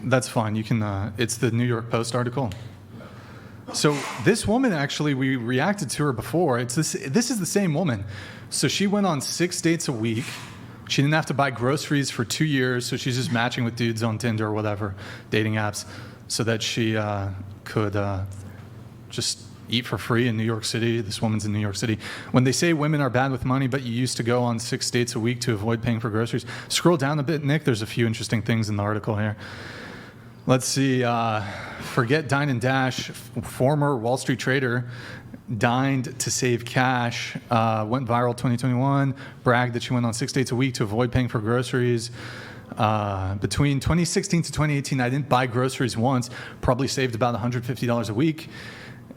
That's fine. You can. It's the New York Post article. So this woman, actually, we reacted to her before. This is the same woman. So she went on 6 dates a week. She didn't have to buy groceries for 2 years, so she's just matching with dudes on Tinder or whatever, dating apps, so that she could just eat for free in New York City. This woman's in New York City. When they say women are bad with money, but you used to go on 6 dates a week to avoid paying for groceries, scroll down a bit, Nick. There's a few interesting things in the article here. Let's see. Forget Dine and Dash. Former Wall Street trader dined to save cash. Went viral 2021. Bragged that she went on 6 dates a week to avoid paying for groceries. Between 2016 to 2018, I didn't buy groceries once. Probably saved about $150 a week.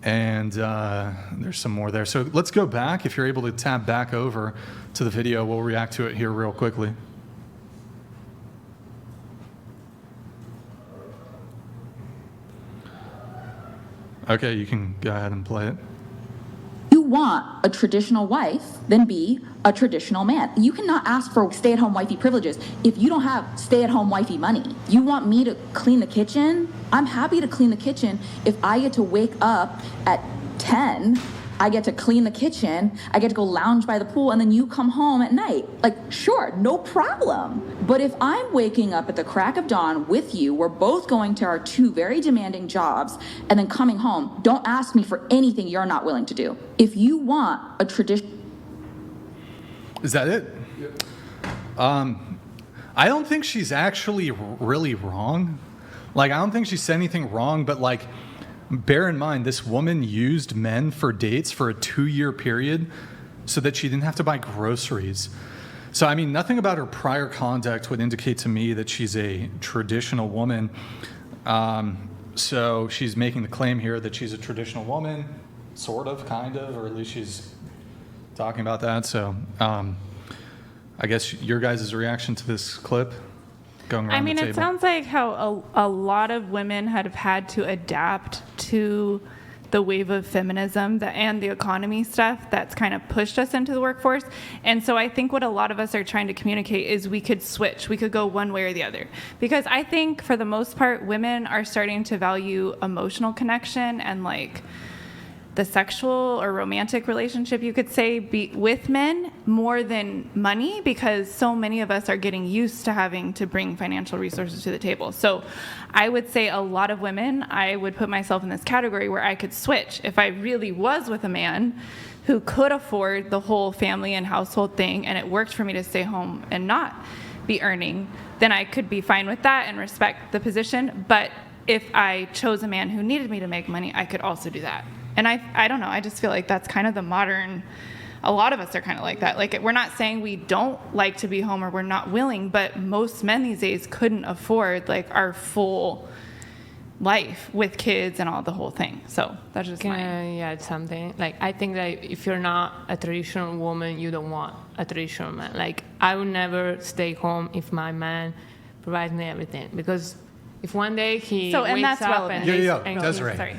And there's some more there. So let's go back. If you're able to tab back over to the video, we'll react to it here real quickly. Okay, you can go ahead and play it. You want a traditional wife, then be a traditional man. You cannot ask for stay-at-home wifey privileges if you don't have stay-at-home wifey money. You want me to clean the kitchen? I'm happy to clean the kitchen if I get to wake up at 10, I get to clean the kitchen, I get to go lounge by the pool, and then you come home at night. Like, sure, no problem. But if I'm waking up at the crack of dawn with you, we're both going to our 2 very demanding jobs, and then coming home, don't ask me for anything you're not willing to do. If you want a tradition... Is that it? Yep. I don't think she's actually really wrong. Like, I don't think she said anything wrong, but like, bear in mind, this woman used men for dates for a 2-year period so that she didn't have to buy groceries. So, I mean, nothing about her prior conduct would indicate to me that she's a traditional woman. So she's making the claim here that she's a traditional woman, sort of, kind of, or at least she's talking about that. So I guess your guys' reaction to this clip? I mean, it sounds like how a lot of women have had to adapt to the wave of feminism and the economy stuff that's kind of pushed us into the workforce. And so I think what a lot of us are trying to communicate is we could switch. We could go one way or the other. Because I think for the most part, women are starting to value emotional connection and like the sexual or romantic relationship, you could say, with men more than money, because so many of us are getting used to having to bring financial resources to the table. So I would say a lot of women, I would put myself in this category where I could switch. If I really was with a man who could afford the whole family and household thing, and it worked for me to stay home and not be earning, then I could be fine with that and respect the position. But if I chose a man who needed me to make money, I could also do that. And I don't know, I just feel like that's kind of the modern, a lot of us are kind of like that. Like, we're not saying we don't like to be home or we're not willing, but most men these days couldn't afford like our full life with kids and all the whole thing. So that's just Can I add something? Like, I think that if you're not a traditional woman, you don't want a traditional man. Like, I would never stay home if my man provides me everything, because if one day he wakes up relevant. and Desiree. Sorry.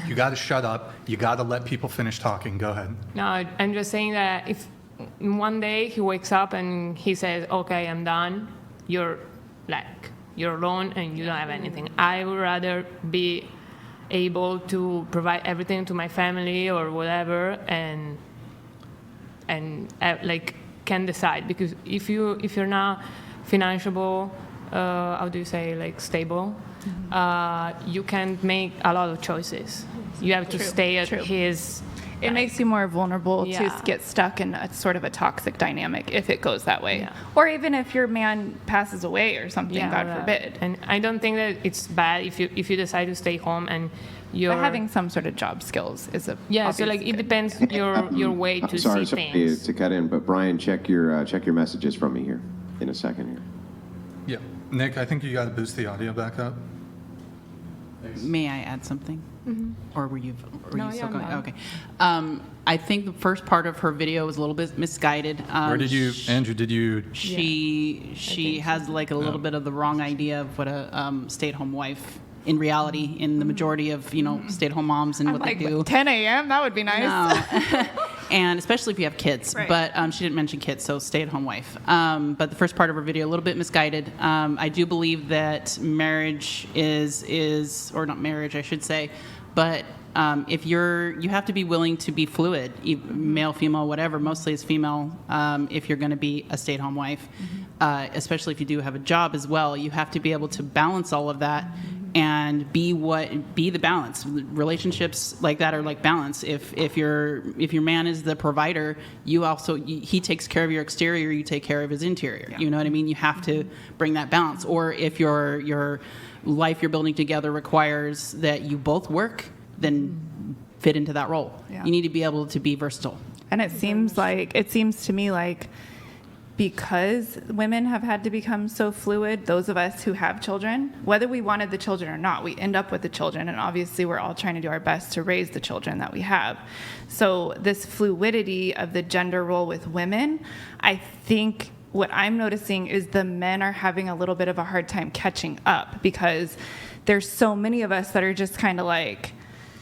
You got to shut up. You got to let people finish talking. Go ahead. No, I'm just saying that if one day he wakes up and he says, okay, I'm done, you're alone and you don't have anything. I would rather be able to provide everything to my family or whatever, and like can decide. Because if you're not financiable, how do you say, like stable, you can't make a lot of choices. You have to stay at his. It makes you more vulnerable to get stuck in a sort of a toxic dynamic if it goes that way. Yeah. Or even if your man passes away or something, God forbid. And I don't think that it's bad if you decide to stay home and you're... But having some sort of job skills is a... so like it depends your way to see things. To cut in, but Brian, check your messages from me here in a second here. Yeah. Nick, I think you got to boost the audio back up. Thanks. May I add something? Mm-hmm. Or were you still going? No. Okay. I think the first part of her video was a little bit misguided. Where did you, Andrew, did you? She has like a little bit of the wrong idea of what a stay-at-home wife in reality, in the majority of, stay-at-home moms and what like, they do. 10 a.m., that would be nice. No. and especially if you have kids. Right. But she didn't mention kids, so stay-at-home wife. But the first part of her video, a little bit misguided. I do believe that marriage is or not marriage, I should say, but if you have to be willing to be fluid, male, female, whatever. Mostly it's female. If you're going to be a stay-at-home wife, especially if you do have a job as well, you have to be able to balance all of that and be the balance. Relationships like that are like balance. If your man is the provider, he takes care of your exterior, you take care of his interior. Yeah. You know what I mean? You have to bring that balance. Or if your life you're building together requires that you both work, then fit into that role. Yeah. You need to be able to be versatile. And it seems to me like because women have had to become so fluid, those of us who have children, whether we wanted the children or not, we end up with the children, and obviously we're all trying to do our best to raise the children that we have. So this fluidity of the gender role with women, I think what I'm noticing is the men are having a little bit of a hard time catching up, because there's so many of us that are just kind of like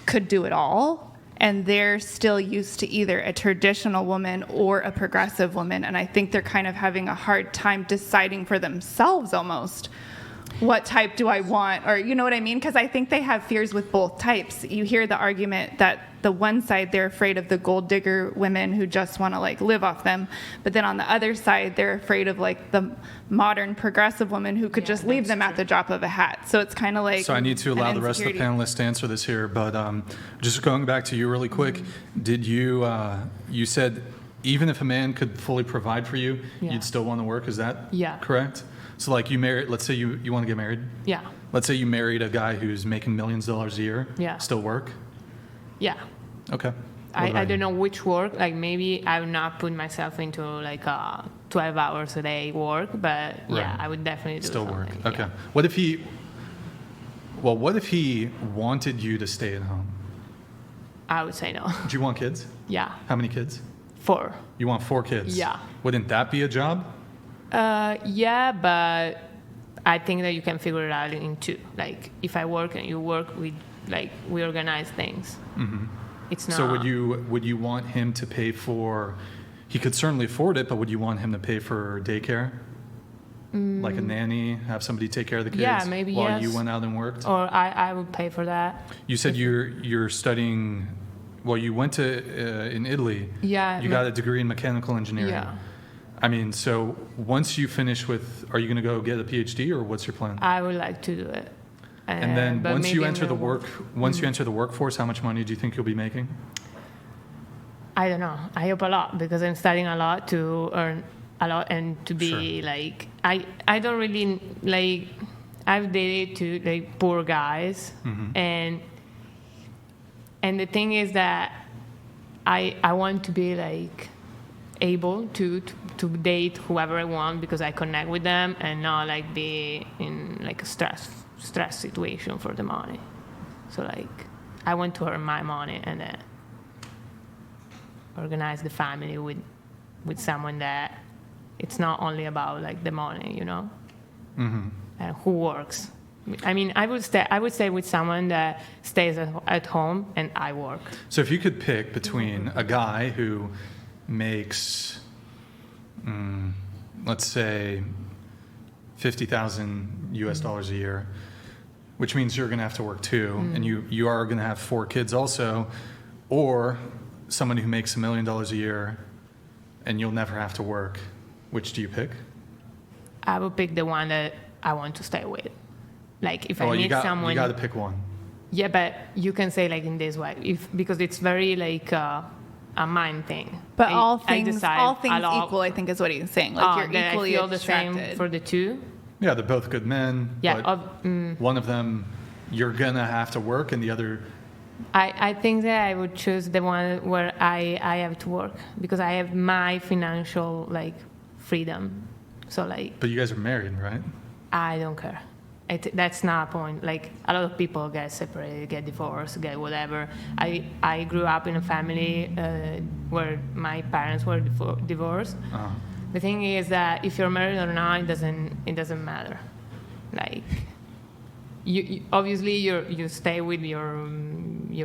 could do it all, and they're still used to either a traditional woman or a progressive woman, and I think they're kind of having a hard time deciding for themselves almost what type do I want, or you know what I mean? Because I think they have fears with both types. You hear the argument that the one side, they're afraid of the gold digger women who just want to like live off them, but then on the other side, they're afraid of like the modern progressive woman who could just leave them at the drop of a hat. So it's kind of like. So I need to allow the rest of the panelists to answer this here, but just going back to you really quick, did you you said even if a man could fully provide for you, you'd still want to work? Is that correct? So like you married, let's say you want to get married. Yeah. Let's say you married a guy who's making millions of dollars a year. Yeah. Still work? Yeah. Okay. I don't know which work. Like maybe I would not put myself into like 12 hours a day work, but yeah, I would definitely do still work. something. Okay. Yeah. What if he wanted you to stay at home? I would say no. Do you want kids? Yeah. How many kids? 4. You want 4 kids? Yeah. Wouldn't that be a job? Yeah, but I think that you can figure it out in 2. Like if I work and you work, we organize things. Mm-hmm. It's not. So would you want him to pay for? He could certainly afford it, but would you want him to pay for daycare, like a nanny, have somebody take care of the kids? Yeah, maybe while yes. you went out and worked. Or I would pay for that. You said you're studying. Well, you went to in Italy. Yeah. You got a degree in mechanical engineering. Yeah. I mean, so once you finish with, are you going to go get a PhD, or what's your plan? I would like to do it. And then but once you maybe enter the in you enter the workforce, how much money do you think you'll be making? I don't know. I hope a lot, because I'm studying a lot to earn a lot and to be like, I don't really like, I've dated to like poor guys, and the thing is that I want to be like able to date whoever I want, because I connect with them and not like be in like a stress situation for the money. So like I want to earn my money and then organize the family with someone that it's not only about like the money, you know, and who works. I mean, I would stay with someone that stays at home and I work. So if you could pick between a guy who makes, let's say, $50,000 US a year, which means you're going to have to work too, and you are going to have 4 kids also, or somebody who makes $1 million a year and you'll never have to work, which do you pick? I would pick the one that I want to stay with. Like if I meet someone, you got to pick one. Yeah, but you can say like in this way, because it's very like a mind thing. But all things equal, equal, I think is what he's saying. Like you're equally I feel attracted. the same for the 2. Yeah, they're both good men. Yeah, but one of them you're gonna have to work, and the other. I think that I would choose the one where I have to work, because I have my financial like freedom. So like. But you guys are married, right? I don't care. That's not a point. Like a lot of people get separated, get divorced, get whatever. I grew up in a family where my parents were divorced. Uh-huh. The thing is that if you're married or not, it doesn't matter. Like you obviously you stay with your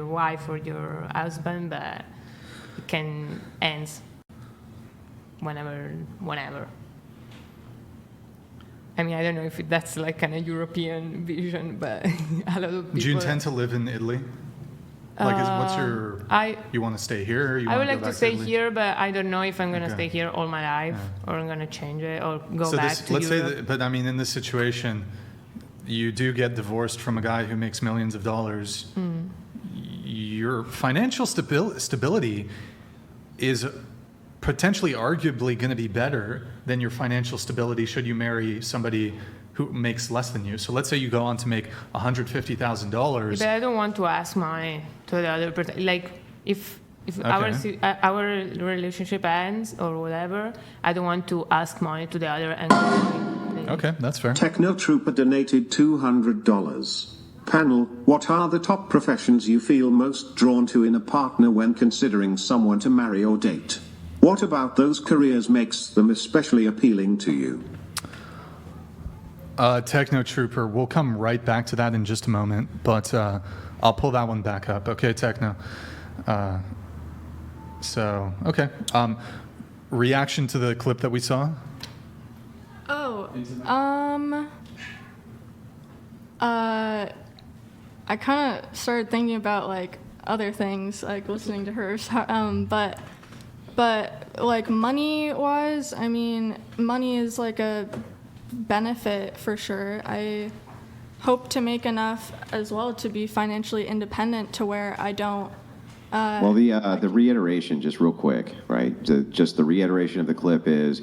wife or your husband, but it can end whenever. I mean, I don't know if that's like kind of European vision, but a lot of people. Do you intend to live in Italy? Like, what's your? You want to stay here? Or you I want would to like go to back stay Italy? here, but I don't know if I'm gonna Okay. stay here all my life or I'm gonna change it or go So back to let's Europe. say that, but I mean, in this situation, you do get divorced from a guy who makes millions of dollars. Your financial stability is potentially, arguably, going to be better than your financial stability should you marry somebody who makes less than you. So let's say you go on to make $150,000. But I don't want to ask money to the other person. Like if Okay. our relationship ends or whatever, I don't want to ask money to the other and. Okay, that's fair. Techno Trooper donated $200. Panel, what are the top professions you feel most drawn to in a partner when considering someone to marry or date? What about those careers makes them especially appealing to you? Techno Trooper, we'll come right back to that in just a moment, but I'll pull that one back up. Okay, Techno. Okay. Reaction to the clip that we saw? I kind of started thinking about like other things, like listening to her. But like money wise, I mean, money is like a benefit for sure. I hope to make enough as well to be financially independent to where I don't. Well, the reiteration, just real quick, right? Just the reiteration of the clip is,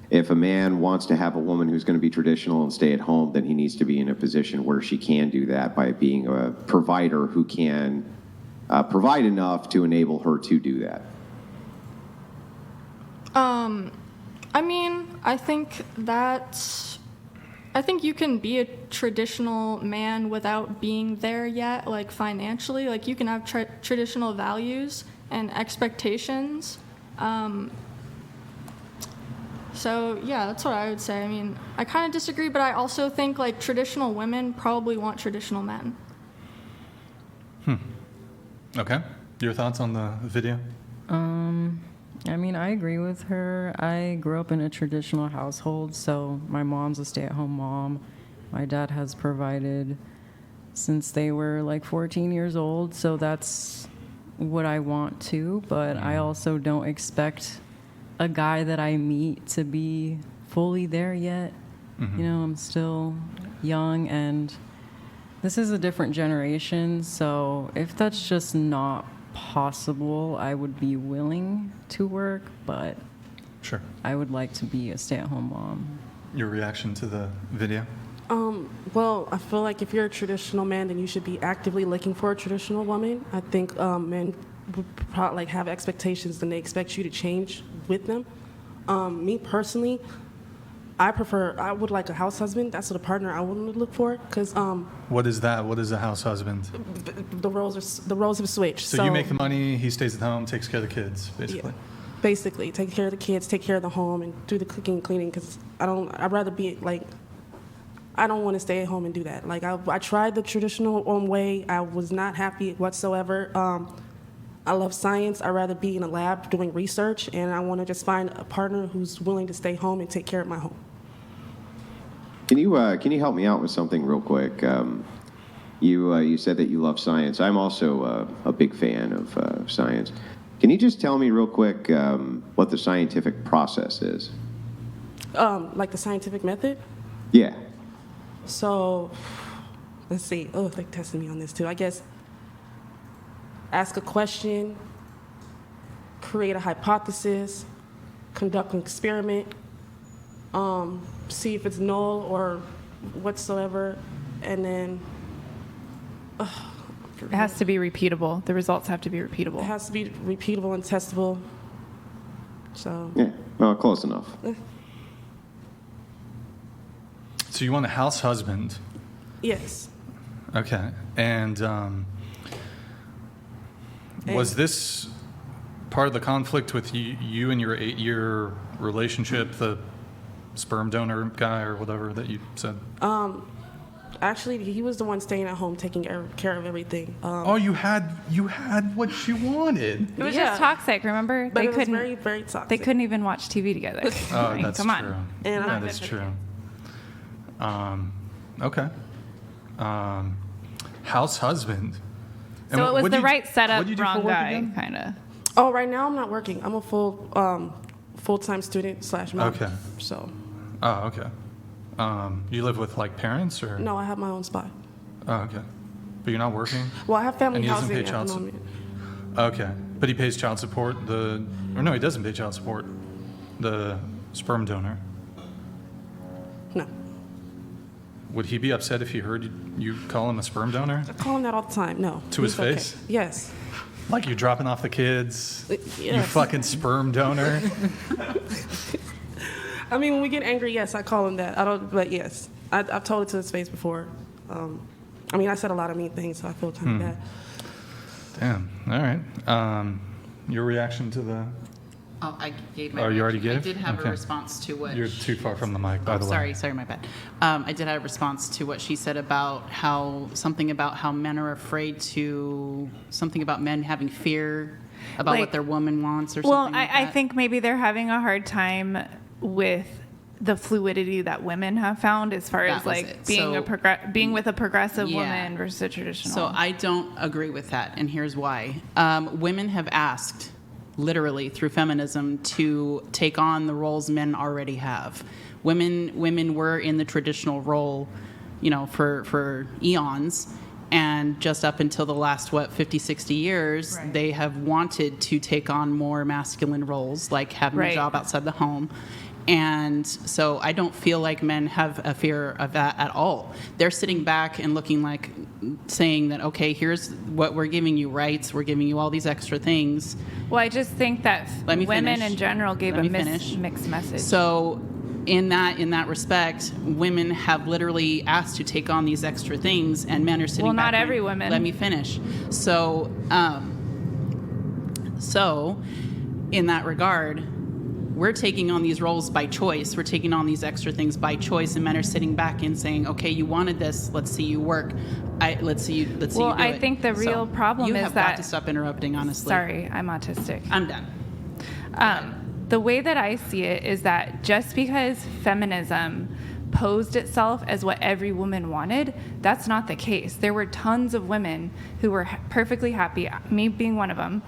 if a man wants to have a woman who's going to be traditional and stay at home, then he needs to be in a position where she can do that by being a provider who can provide enough to enable her to do that. I mean, I think you can be a traditional man without being there yet, like financially. Like you can have traditional values and expectations. So yeah, that's what I would say. I mean, I kind of disagree, but I also think like traditional women probably want traditional men. Okay. Your thoughts on the video? I mean, I agree with her. I grew up in a traditional household, so my mom's a stay-at-home mom. My dad has provided since they were like 14 years old, so that's what I want too, but I also don't expect a guy that I meet to be fully there yet. You know, I'm still young, and this is a different generation, so if that's just not possible, I would be willing to work, but Sure. I would like to be a stay-at-home mom. Your reaction to the video? Well, I feel like if you're a traditional man, then you should be actively looking for a traditional woman. I think men would probably like have expectations and they expect you to change with them. Me personally, I would like a house husband. That's the partner I would look for, because What is that? What is a house husband? the roles have switched. So you make the money, he stays at home, takes care of the kids, basically. Yeah, basically, take care of the kids, take care of the home, and do the cooking and cleaning. Because I'd rather be like, I don't want to stay at home and do that. Like I tried the traditional way. I was not happy whatsoever. I love science. I'd rather be in a lab doing research, and I want to just find a partner who's willing to stay home and take care of my home. Can you help me out with something real quick? You said that you love science. I'm also a big fan of science. Can you just tell me real quick what the scientific process is? Like the scientific method. Yeah. So, let's see. Oh, they're testing me on this too. I guess ask a question, create a hypothesis, conduct an experiment, see if it's null or whatsoever, and then It has to be repeatable. The results have to be repeatable. it has to be repeatable and testable. So, Yeah. Well, close enough. So you want a house husband. yes. Okay. And was this part of the conflict with you and your 8-year relationship, the sperm donor guy or whatever that you said? Actually, he was the one staying at home taking care of everything. You had what you wanted. It was Yeah. just toxic, remember? But They it was couldn't very, very toxic. they couldn't even watch TV together. Oh, Like, that's come true. on. And That I'm- is true. Okay. House husband. And So it was what'd the you- right setup, what'd you do for wrong work guy, again? kind of. Oh, right now I'm not working. I'm a full-time student / mom. Okay. So, Oh, okay. You live with like parents or? no, I have my own spot. Oh, okay. But you're not working? Well, I have family And he doesn't housing pay at child the support? moment. Okay. But he pays child support, or no, he doesn't pay child support. The sperm donor. No. Would he be upset if he heard you call him a sperm donor? I call him that all the time. No. To his He's okay. face? Yes. Like you're dropping off the kids? You Yes. fucking sperm donor? I mean, when we get angry, yes, I call him that. I don't, but yes, I've told it to his face before. I mean, I said a lot of mean things, so I feel kind of bad. Damn. All right. Your reaction to the... Oh, I gave my. Oh, you already reaction. gave? I did have Okay. a response to what. You're too far from the mic, by the way. Sorry, my bad. I did have a response to what she said about something about how men are afraid to, something about men having fear about Like- what their woman wants or Well, something like I that. think maybe they're having a hard time with the fluidity that women have found as far That as was like it. being So- being with a progressive Yeah. woman versus a traditional. So I don't agree with that, and here's why. Women have asked, literally through feminism, to take on the roles men already have. Women were in the traditional role, for eons, and just up until the last 50, 60 years, Right. they have wanted to take on more masculine roles, like having Right. a job outside the home. And so I don't feel like men have a fear of that at all. They're sitting back and saying that, okay, here's what we're giving you rights, we're giving you all these extra things. Well, I just think that Let me women finish. in general gave Let a me finish. mixed message. So in that respect, women have literally asked to take on these extra things, and men are sitting Well, back. not going, every woman. Let me finish. So in that regard, we're taking on these roles by choice. We're taking on these extra things by choice, and men are sitting back and saying, "Okay, you wanted this. Let's see you work. Let's see you do Well, it." I think the real problem you is have that- got to stop interrupting. Honestly, Sorry, I'm autistic. I'm done. The way that I see it is that just because feminism posed itself as what every woman wanted, that's not the case. There were tons of women who were perfectly happy, me being one of them,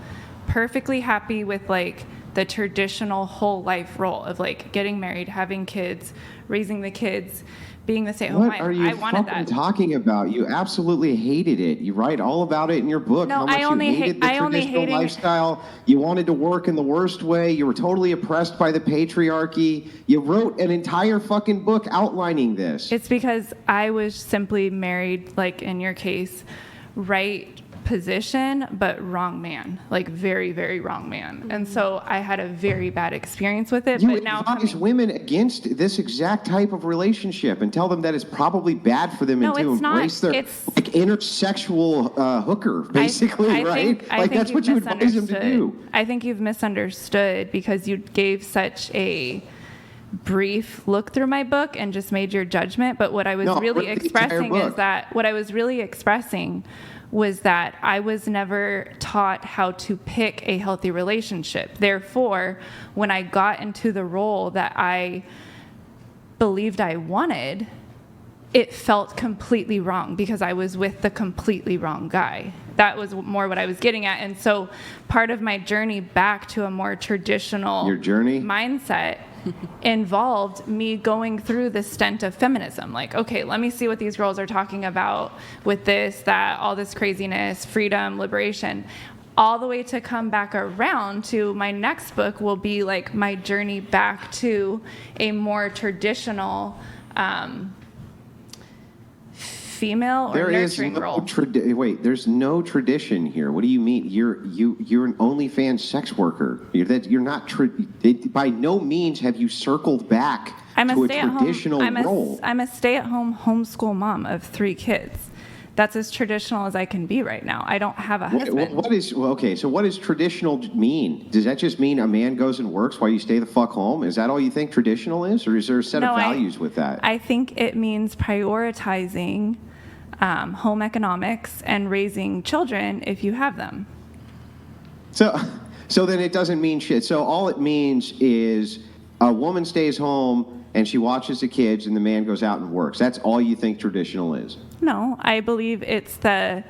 perfectly happy with like the traditional whole life role of like getting married, having kids, raising the kids, being the stay-at-home What wife. are you I wanted fucking that. talking about? You absolutely hated it. You write all about it in your book. No, how much I only you hate- hated the I only traditional hating- lifestyle. You wanted to work in the worst way. You were totally oppressed by the patriarchy. You wrote an entire fucking book outlining this. It's because I was simply married, like in your case, right position, but wrong man, like very, very wrong man. And so I had a very bad experience with it. You But now advise coming, women against this exact type of relationship and tell them that it's probably bad for them No, and to it's not. embrace their It's- like intersexual hooker, basically, I right? think Like that's you've what you advise them to misunderstood. do. I think you've misunderstood because you gave such a brief look through my book and just made your judgment. But what I was No, really read the entire expressing book. is that what I was really expressing was that I was never taught how to pick a healthy relationship. Therefore, when I got into the role that I believed I wanted, it felt completely wrong because I was with the completely wrong guy. That was more what I was getting at. And so part of my journey back to a more traditional Your journey? mindset involved me going through the stent of feminism. Like, okay, let me see what these girls are talking about with this, that, all this craziness, freedom, liberation, all the way to come back around to my next book will be like my journey back to a more traditional female or There is nurturing no role. wait. There's no tradition here. What do you mean? You're an OnlyFans sex worker. You're not. By no means have you circled back I'm a to a stay-at-home. traditional role. I'm a stay-at-home homeschool mom of 3 kids. That's as traditional as I can be right now. I don't have a husband. So what does traditional mean? Does that just mean a man goes and works while you stay the fuck home? Is that all you think traditional is? Or is there a set of values with that? I think it means prioritizing home economics and raising children if you have them. So then it doesn't mean shit. So all it means is a woman stays home and she watches the kids and the man goes out and works. That's all you think traditional is? No, I believe it's the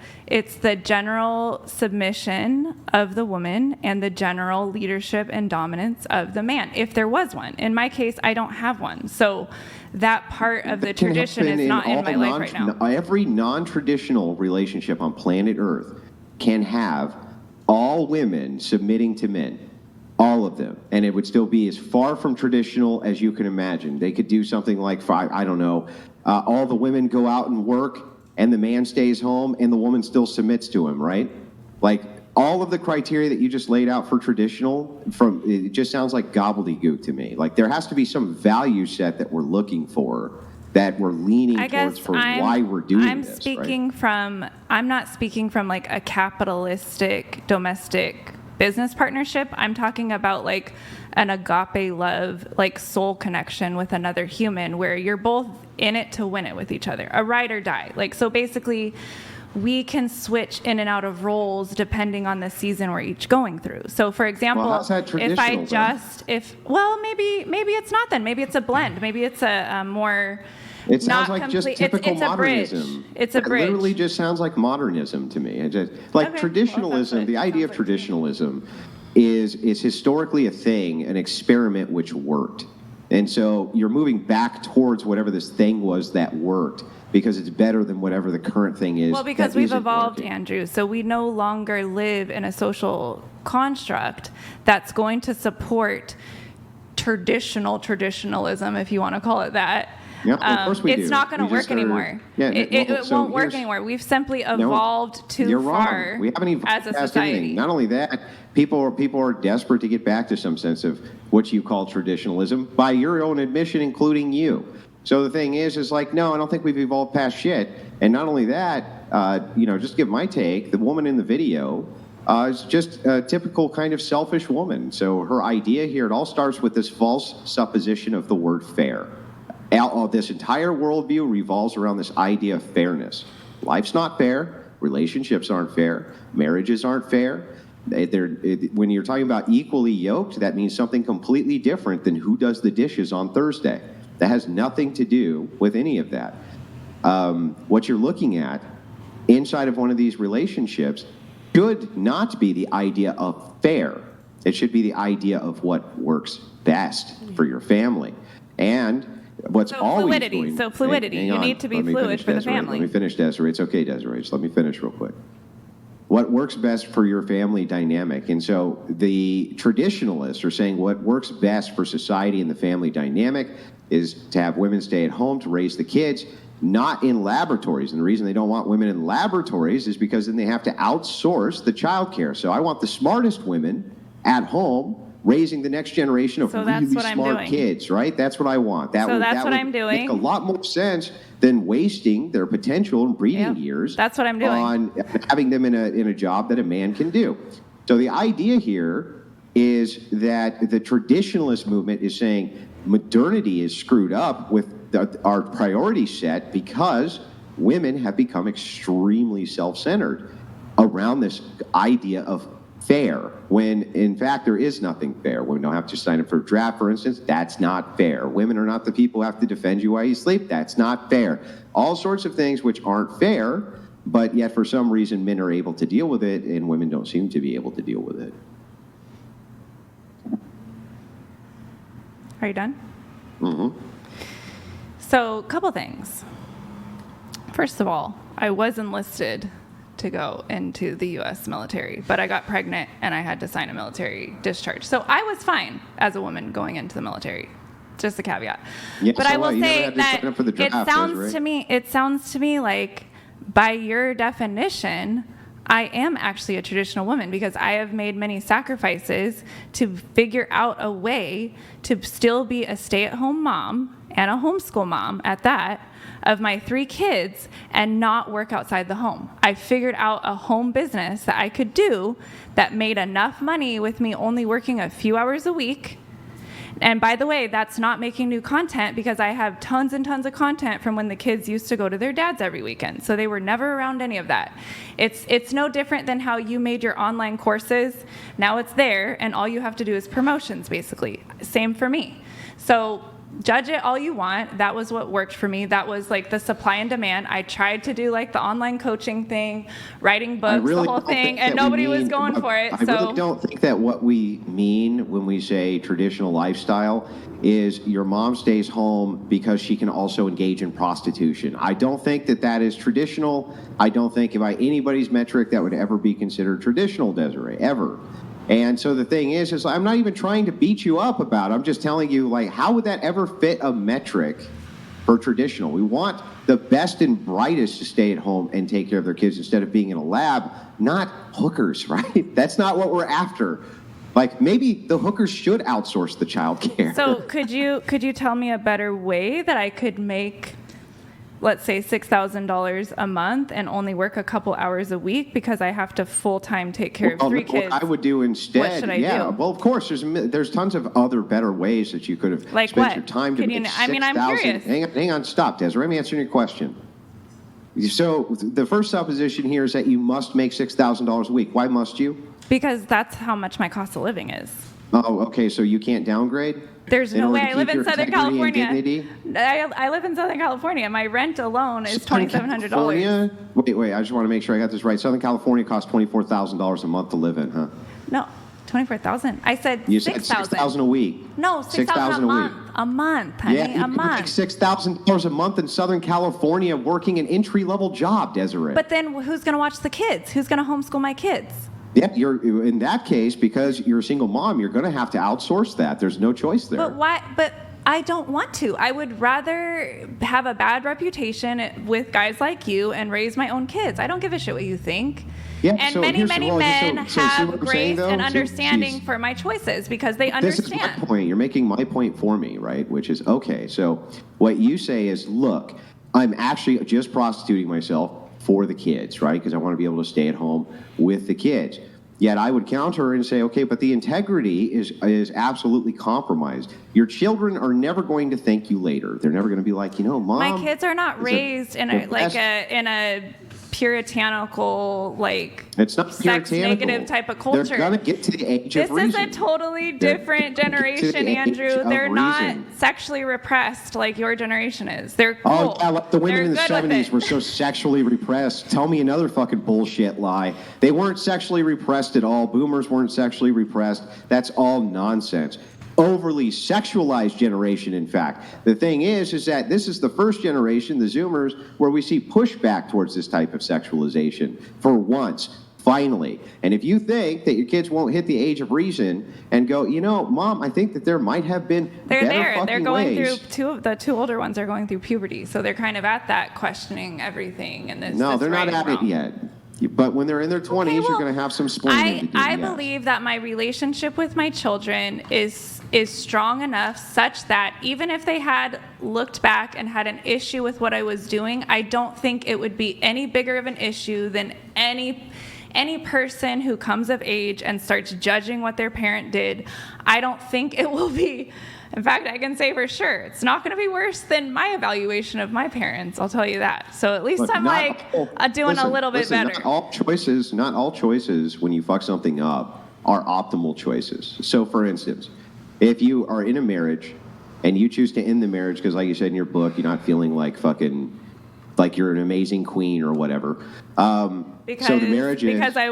general submission of the woman and the general leadership and dominance of the man, if there was one. In my case, I don't have one. So that part of the tradition is not in my life right now. Every non-traditional relationship on planet Earth can have all women submitting to men. All of them. And it would still be as far from traditional as you can imagine. They could do something like, I don't know, all the women go out and work and the man stays home and the woman still submits to him, right? Like all of the criteria that you just laid out for traditional, it just sounds like gobbledygook to me. Like there has to be some value set that we're looking for, that we're leaning towards for why we're doing this. I'm not speaking from like a capitalistic domestic business partnership. I'm talking about like an agape love, like soul connection with another human where you're both in it to win it with each other, a ride or die. Like, so basically we can switch in and out of roles depending on the season we're each going through. So for example, maybe it's not then, maybe it's a blend. Maybe it's a more, it sounds like just typical modernism. It's a bridge. It literally just sounds like modernism to me. Traditionalism, the idea of traditionalism is historically a thing, an experiment which worked. And so you're moving back towards whatever this thing was that worked because it's better than whatever the current thing is. Well, because we've evolved, Andrew, so we no longer live in a social construct that's going to support traditionalism, if you want to call it that. Yeah, of course we do. It's not going to work anymore. Yeah, it won't work anymore. We've simply evolved too far we haven't evolved as a past society. Anything. Not only that, people are desperate to get back to some sense of what you call traditionalism by your own admission, including you. So the thing is like, no, I don't think we've evolved past shit. And not only that, just give my take, the woman in the video is just a typical kind of selfish woman. So her idea here, it all starts with this false supposition of the word fair. This entire worldview revolves around this idea of fairness. Life's not fair. Relationships aren't fair. Marriages aren't fair. When you're talking about equally yoked, that means something completely different than who does the dishes on Thursday. That has nothing to do with any of that. What you're looking at inside of one of these relationships should not be the idea of fair. It should be the idea of what works best for your family. And what's always fluidity. So fluidity. You need to be fluid for the family. Let me finish, Desiree. It's okay, Desiree. Just let me finish real quick. What works best for your family dynamic? And so the traditionalists are saying what works best for society and the family dynamic is to have women stay at home to raise the kids, not in laboratories. And the reason they don't want women in laboratories is because then they have to outsource the childcare. So I want the smartest women at home raising the next generation of really smart kids, right? That's what I want. That would make a lot more sense than wasting their potential and breeding years. That's what I'm doing. On having them in a job that a man can do. So the idea here is that the traditionalist movement is saying modernity is screwed up with our priority set because women have become extremely self-centered around this idea of fair, when in fact there is nothing fair. Women don't have to sign up for a draft, for instance. That's not fair. Women are not the people who have to defend you while you sleep. That's not fair. All sorts of things which aren't fair, but yet for some reason men are able to deal with it and women don't seem to be able to deal with it. Are you done? Mm-hmm. So, a couple things. First of all, I was enlisted to go into the U.S. military, but I got pregnant and I had to sign a military discharge. So I was fine as a woman going into the military. Just a caveat. Yeah, but so I will say that it sounds to me like by your definition, I am actually a traditional woman because I have made many sacrifices to figure out a way to still be a stay-at-home mom and a homeschool mom at that of my 3 kids and not work outside the home. I figured out a home business that I could do that made enough money with me only working a few hours a week. And by the way, that's not making new content because I have tons and tons of content from when the kids used to go to their dads every weekend. So they were never around any of that. It's no different than how you made your online courses. Now it's there, and all you have to do is promotions, basically. Same for me. So judge it all you want. That was what worked for me. That was like the supply and demand. I tried to do like the online coaching thing, writing books, the whole thing, and nobody was going for it. I really don't think that what we mean when we say traditional lifestyle is your mom stays home because she can also engage in prostitution. I don't think that that is traditional. I don't think by anybody's metric that would ever be considered traditional, Desiree, ever. And so the thing is I'm not even trying to beat you up about it. I'm just telling you, like, how would that ever fit a metric for traditional? We want the best and brightest to stay at home and take care of their kids instead of being in a lab, not hookers, right? That's not what we're after. Like, maybe the hookers should outsource the child care. So could you tell me a better way that I could make, let's say, $6,000 a month and only work a couple hours a week because I have to full-time take care of 3 kids? What I would do instead, what should I do? Well, of course, there's tons of other better ways that you could have like spent what? your time to make I'm curious. Hang on, stop, Desiree. Let me answer your question. So the first supposition here is that you must make $6,000 a week. Why must you? Because that's how much my cost of living is. Oh, okay, so you can't downgrade? There's no way. I live in Southern California. I live in Southern California. My rent alone is $2,700. Wait, I just want to make sure I got this right. Southern California costs $24,000 a month to live in, huh? No, $24,000. I said You said $6,000 a week. No, $6,000 a month. A month, honey, yeah, a month. Make $6,000 a month in Southern California working an entry-level job, Desiree. But then who's going to watch the kids? Who's going to homeschool my kids? Yeah, you're in that case, because you're a single mom, you're going to have to outsource that. There's no choice there. But why? But I don't want to. I would rather have a bad reputation with guys like you and raise my own kids. I don't give a shit what you think. Yeah, and so many men have what I'm grace saying, though? and understanding for my choices because they understand. This is my point. You're making my point for me, right? Which is, okay, so what you say is, look, I'm actually just prostituting myself for the kids, right? Because I want to be able to stay at home with the kids. Yet I would counter and say, okay, but the integrity is absolutely compromised. Your children are never going to thank you later. They're never going to be like, Mom. My kids are not raised in a puritanical, it's not sex negative type of culture. They're gonna get to the age of reason. This is a totally different generation, Andrew. They're not sexually repressed like your generation is. They're cool. Oh yeah, like the women in the 70s were so sexually repressed. Tell me another fucking bullshit lie. They weren't sexually repressed at all. Boomers weren't sexually repressed. That's all nonsense. Overly sexualized generation, in fact. The thing is that this is the first generation, the Zoomers, where we see pushback towards this type of sexualization for once, finally. And if you think that your kids won't hit the age of reason and go, Mom, I think that there might have been they're going through the 2 older ones are going through puberty, so they're kind of at that questioning everything. And they're not at it yet. But when they're in their 20s, you're going to have some splaining to do. I believe that my relationship with my children is strong enough such that even if they had looked back and had an issue with what I was doing, I don't think it would be any bigger of an issue than any person who comes of age and starts judging what their parent did. I don't think it will be. In fact, I can say for sure, it's not going to be worse than my evaluation of my parents. I'll tell you that. So at least I'm doing a little bit better. Not all choices when you fuck something up are optimal choices. So for instance, if you are in a marriage and you choose to end the marriage because, like you said in your book, you're not feeling like you're an amazing queen or whatever. Because I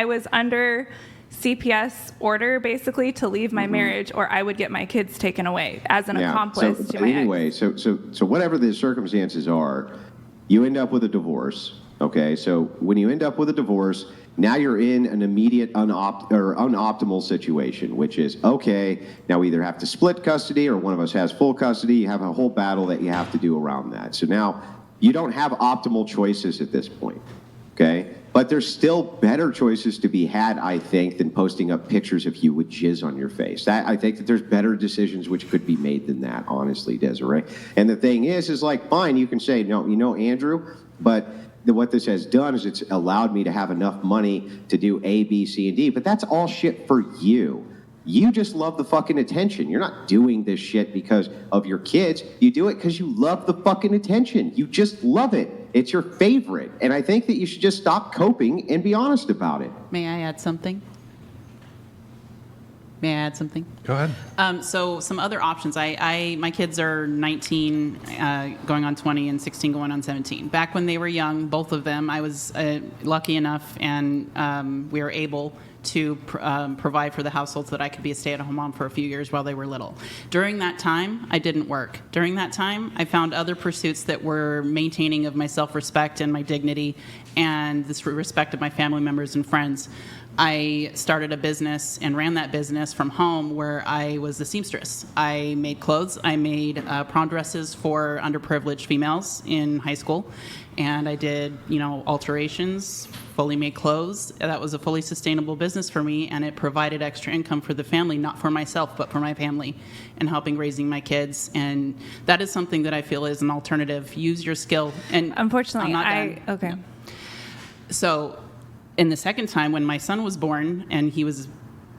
was under CPS order basically to leave my marriage, or I would get my kids taken away as an accomplice to my ex. So whatever the circumstances are, you end up with a divorce. Okay, so when you end up with a divorce, now you're in an immediate unoptimal situation, which is, okay, now we either have to split custody or one of us has full custody. You have a whole battle that you have to do around that. So now you don't have optimal choices at this point, okay? But there's still better choices to be had, I think, than posting up pictures of you with jizz on your face. I think that there's better decisions which could be made than that, honestly, Desiree. And the thing is like, fine, you can say, no, Andrew, but what this has done is it's allowed me to have enough money to do A, B, C, and D. But that's all shit for you. You just love the fucking attention. You're not doing this shit because of your kids. You do it because you love the fucking attention. You just love it. It's your favorite. And I think that you should just stop coping and be honest about it. May I add something? Go ahead. So some other options. My kids are 19, going on 20, and 16 going on 17. Back when they were young, both of them, I was lucky enough, and we were able to provide for the household so that I could be a stay-at-home mom for a few years while they were little. During that time, I didn't work. During that time, I found other pursuits that were maintaining of my self-respect and my dignity and the respect of my family members and friends. I started a business and ran that business from home where I was a seamstress. I made clothes. I made prom dresses for underprivileged females in high school. And I did, alterations, fully made clothes. That was a fully sustainable business for me, and it provided extra income for the family, not for myself, but for my family, and helping raising my kids. And that is something that I feel is an alternative. Use your skill. And unfortunately, okay. So in the second time, when my son was born, and he was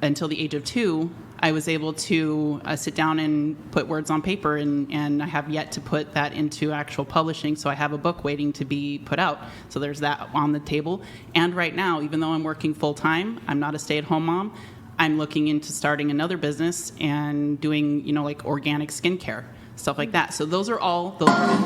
until the age of 2, I was able to sit down and put words on paper, and I have yet to put that into actual publishing, so I have a book waiting to be put out. So there's that on the table. And right now, even though I'm working full-time, I'm not a stay-at-home mom, I'm looking into starting another business and doing, like organic skincare, stuff like that. So those are all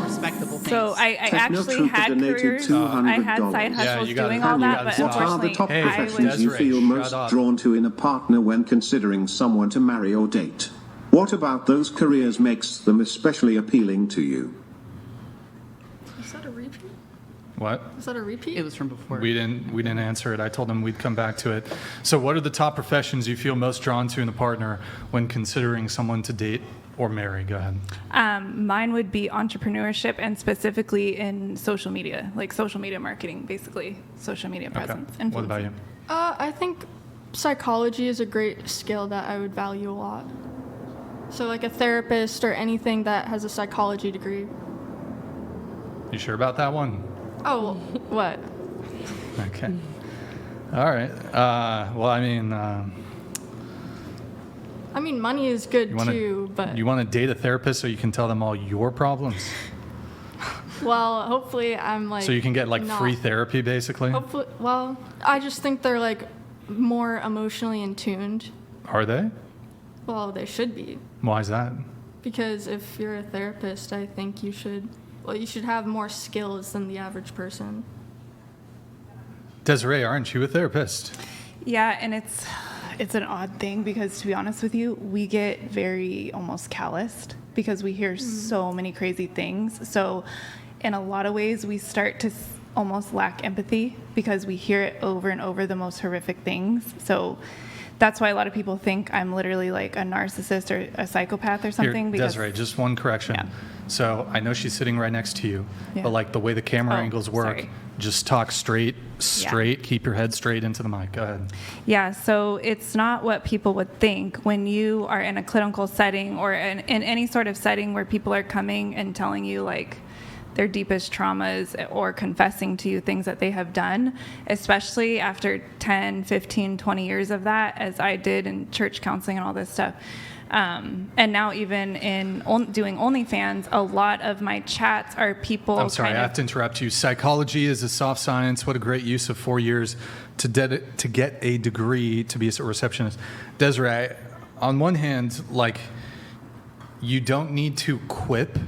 respectable things. So I actually had careers. I had side hustles doing all that, but what are the top professions you feel most up. drawn to in a partner when considering someone to marry or date? What about those careers makes them especially appealing to you? Is that a repeat? What? Is that a repeat? It was from before. We didn't answer it. I told them we'd come back to it. So what are the top professions you feel most drawn to in a partner when considering someone to date or marry? Go ahead. Mine would be entrepreneurship, and specifically in social media, like social media marketing, basically social media presence. Okay. What about you? I think psychology is a great skill that I would value a lot. So like a therapist or anything that has a psychology degree. You sure about that one? Oh, what? Okay. All right. Well, I mean, money is good too, but... You want to date a therapist so you can tell them all your problems? Well, hopefully I'm like... So you can get free therapy, basically? Hopefully, well, I just think they're more emotionally in tuned. Are they? Well, they should be. Why is that? Because if you're a therapist, I think you should have more skills than the average person. Desiree, aren't you a therapist? Yeah, and it's an odd thing because, to be honest with you, we get very almost calloused because we hear so many crazy things. So in a lot of ways, we start to almost lack empathy because we hear it over and over, the most horrific things. So that's why a lot of people think I'm literally like a narcissist or a psychopath or something. Here, Desiree, just one correction. Yeah. So I know she's sitting right next to you, but the way the camera angles work, just talk straight, keep your head straight into the mic. Go ahead. Yeah, so it's not what people would think when you are in a clinical setting or in any sort of setting where people are coming and telling you their deepest traumas or confessing to you things that they have done, especially after 10, 15, 20 years of that, as I did in church counseling and all this stuff. And now even in doing OnlyFans, a lot of my chats are people... I'm sorry, I have to interrupt you. Psychology is a soft science. What a great use of 4 years to get a degree to be a receptionist. Desiree, on one hand, you don't need to quip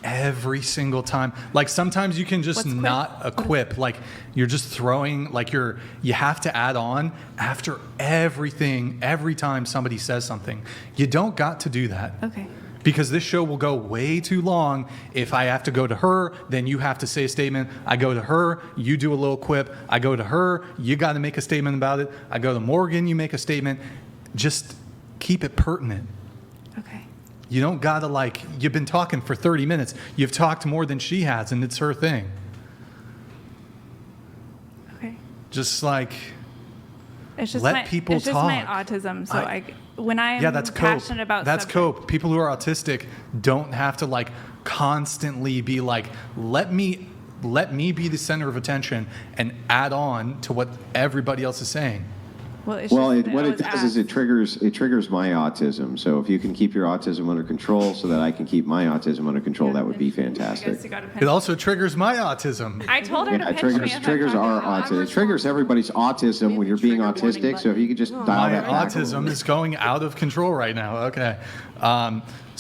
every single time. Sometimes you can just not equip. You're just throwing, you have to add on after everything, every time somebody says something. You don't got to do that. Okay. Because this show will go way too long. If I have to go to her, then you have to say a statement. I go to her, you do a little quip. I go to her, you got to make a statement about it. I go to Morgan, you make a statement. Just keep it pertinent. Okay. You don't got to you've been talking for 30 minutes. You've talked more than she has, and it's her thing. Okay. Just like It's just let people it's just talk. my autism. So when I'm that's passionate cope. about That's subject- cope. People who are autistic don't have to like constantly be like, let me be the center of attention and add on to what everybody else is saying. Well, it's Well, just what I it was does is asked. it triggers my autism. So if you can keep your autism under control, so that I can keep my autism under control, that would be I guess fantastic. you got to It also triggers my autism. I told her Yeah, to it pinch triggers me if I'm triggers talking our about autism. It triggers everybody's autism when you're being autistic. So if you could just dial My that back a little autism bit. is going out of control right now. Okay.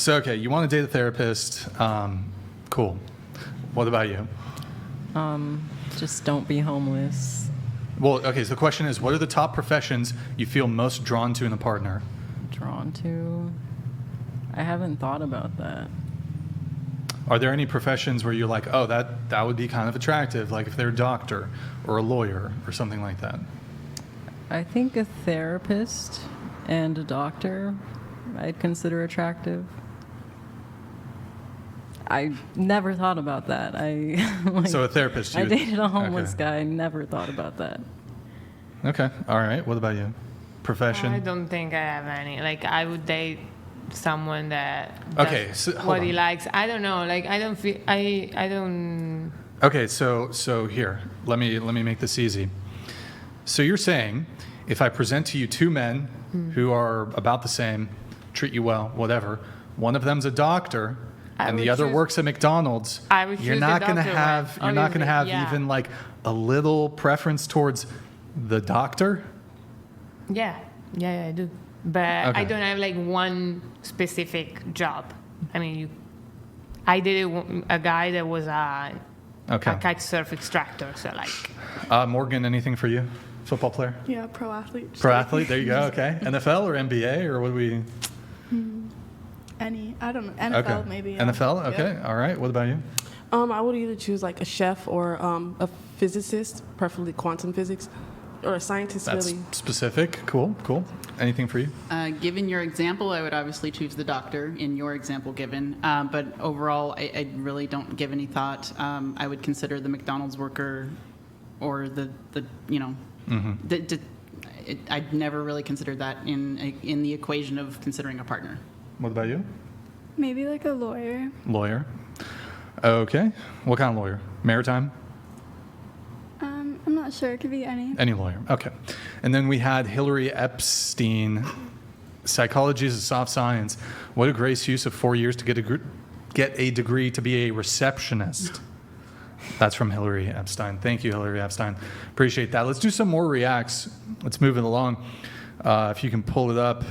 Okay, you want to date a therapist. Cool. What about you? Just don't be homeless. Well, okay, so the question is, what are the top professions you feel most drawn to in a partner? Drawn to. I haven't thought about that. Are there any professions where you're like, oh, that would be kind of attractive, like if they're a doctor or a lawyer or something like that? I think a therapist and a doctor I'd consider attractive. I never thought about that. So a therapist, I you would- dated a homeless okay. guy. I never thought about that. Okay, all right. What about you? Profession? I don't think I have any. Like, I would date someone that Okay, does so hold what he on. likes. I don't know. Like, I don't feel. I don't. Okay, so here, let me make this easy. So you're saying, if I present to you two men who are about the same, treat you well, whatever, one of them's a doctor, I and the would other choose- works at McDonald's, I would you're choose the not gonna doctor have one, you're not gonna have obviously, yeah. even like a little preference towards the doctor. Yeah, I do. But I Okay. don't have like one specific job. I mean, I dated a guy that was a Okay. kite surf extractor. So like, Morgan, anything for you? Football player? Yeah, pro athlete. Pro athlete? There you go. Okay. NFL or NBA or what do we? Any, I don't know. NFL Okay. maybe. Yeah. NFL? Okay. Yeah. All right. What about you? I would either choose like a chef or a physicist, preferably quantum physics, or a scientist. That's really. specific. Cool. Anything for you? Given your example, I would obviously choose the doctor in your example given. But overall, I really don't give any thought. I would consider the McDonald's worker or the I'd never really considered that in the equation of considering a partner. What about you? Maybe like a lawyer. Lawyer. Okay. What kind of lawyer? Maritime? I'm not sure. It could be any. Any lawyer. Okay. And then we had Hillary Epstein. Psychology is a soft science. What a grace use of 4 years to get a degree to be a receptionist. That's from Hillary Epstein. Thank you, Hillary Epstein. Appreciate that. Let's do some more reacts. Let's move it along. If you can pull it up.